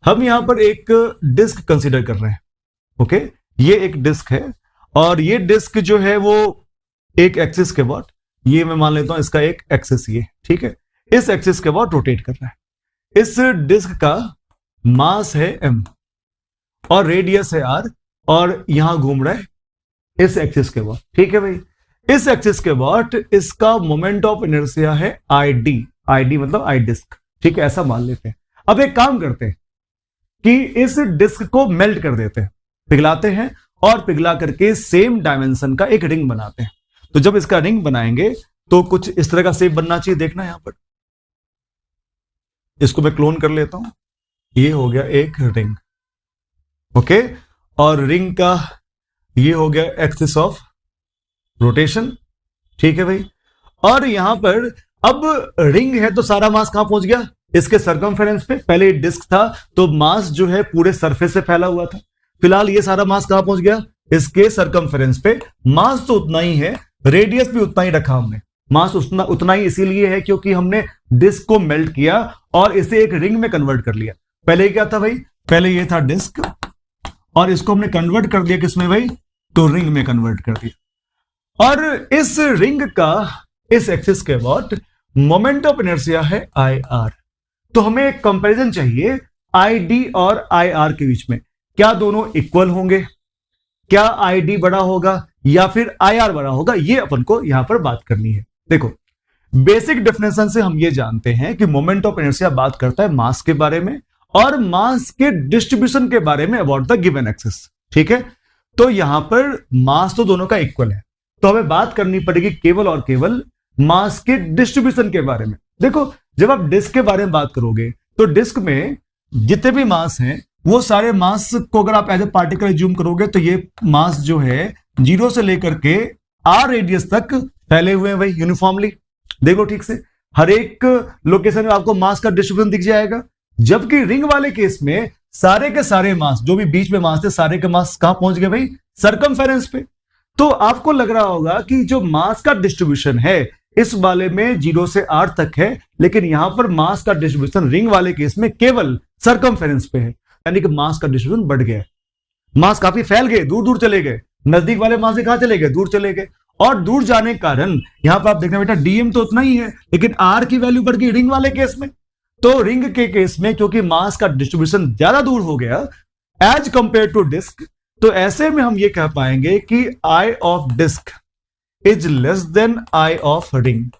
हम यहां पर एक डिस्क कंसीडर कर रहे हैं। ओके, ये एक डिस्क है और ये डिस्क जो है वो एक एक्सिस के अबाउट, ये मैं मान लेता हूं इसका एक एक्सिस, ये ठीक है, इस एक्सिस के अबाउट रोटेट कर रहा है। इस डिस्क का मास है m और रेडियस है r और यहां घूम रहा है इस एक्सिस के अबाउट। ठीक है भाई, इस एक्सिस के अबाउट इसका मोमेंट ऑफ इनर्शिया है id, id मतलब आई डिस्क। ठीक है, ऐसा मान लेते हैं। अब एक काम करते हैं कि इस डिस्क को मेल्ट कर देते हैं, पिघलाते हैं और पिघला करके सेम डायमेंशन का एक रिंग बनाते हैं। तो जब इसका रिंग बनाएंगे तो कुछ इस तरह का शेप बनना चाहिए। देखना यहां पर, इसको मैं क्लोन कर लेता हूं, ये हो गया एक रिंग। ओके, और रिंग का ये हो गया एक्सिस ऑफ रोटेशन। ठीक है भाई, और यहां पर अब रिंग है तो सारा मास कहां पहुंच गया, इसके सरकमफेरेंस पे। पहले डिस्क था तो मास जो है पूरे सरफेस से फैला हुआ था, फिलहाल ये सारा मास कहां पहुंच गया, इसके सरकमफेरेंस पे। मास तो उतना ही है, रेडियस भी उतना ही रखा हमने। मास उतना ही इसीलिए है क्योंकि हमने डिस्क को मेल्ट किया और इसे एक रिंग में कन्वर्ट कर लिया। पहले क्या था भाई, पहले ये था डिस्क और इसको हमने कन्वर्ट कर दिया किसमें भाई, तो रिंग में कन्वर्ट कर दिया। और इस रिंग का इस एक्सिस के अबाउट मोमेंट ऑफ इनर्शिया है आई आर। तो हमें एक कंपैरिजन चाहिए आई डी और आई आर के बीच में, क्या दोनों इक्वल होंगे, क्या आई डी बड़ा होगा या फिर आई आर बड़ा होगा, ये अपन को यहां पर बात करनी है। देखो, बेसिक डेफिनेशन से हम ये जानते हैं कि मोमेंट ऑफ इनर्शिया बात करता है मास के बारे में और मास के डिस्ट्रीब्यूशन के बारे में अबाउट द गिवन एक्सिस। ठीक है, तो यहां पर मास तो दोनों का इक्वल है, तो हमें बात करनी पड़ेगी केवल और केवल मास के डिस्ट्रीब्यूशन के बारे में। देखो, जब आप डिस्क के बारे में बात करोगे तो डिस्क में जितने भी मास हैं वो सारे मास को अगर आप एज ए पार्टिकल एज्यूम करोगे तो ये मास जो है 0 से लेकर के r रेडियस तक फैले हुए हैं भाई यूनिफॉर्मली। देखो ठीक से, हर एक लोकेशन में आपको मास का डिस्ट्रीब्यूशन दिख जाएगा। जबकि रिंग वाले केस में सारे के सारे मास, जो भी बीच में मास थे, सारे के मास कहां पहुंच गए भाई, सरकमफेरेंस पे। तो आपको लग रहा होगा कि जो मास का डिस्ट्रीब्यूशन है इस वाले में 0 से r तक है, लेकिन यहां पर मास का डिस्ट्रीब्यूशन रिंग वाले केस में केवल सरकमफेरेंस पे है, यानी कि मास का डिस्ट्रीब्यूशन बढ़ गया है। मास काफी फैल गए, दूर दूर चले गए, नजदीक वाले मास से कहां चले गए, दूर चले गए। और दूर जाने के कारण यहां पर आप देखना बेटा डीएम तो उतना ही है, लेकिन आर की वैल्यू बढ़ गई रिंग वाले केस में। तो रिंग के केस में क्योंकि मास का डिस्ट्रीब्यूशन ज्यादा दूर हो गया एज कंपेयर टू डिस्क, तो ऐसे में हम ये कह पाएंगे कि I of disc is less than I of ring.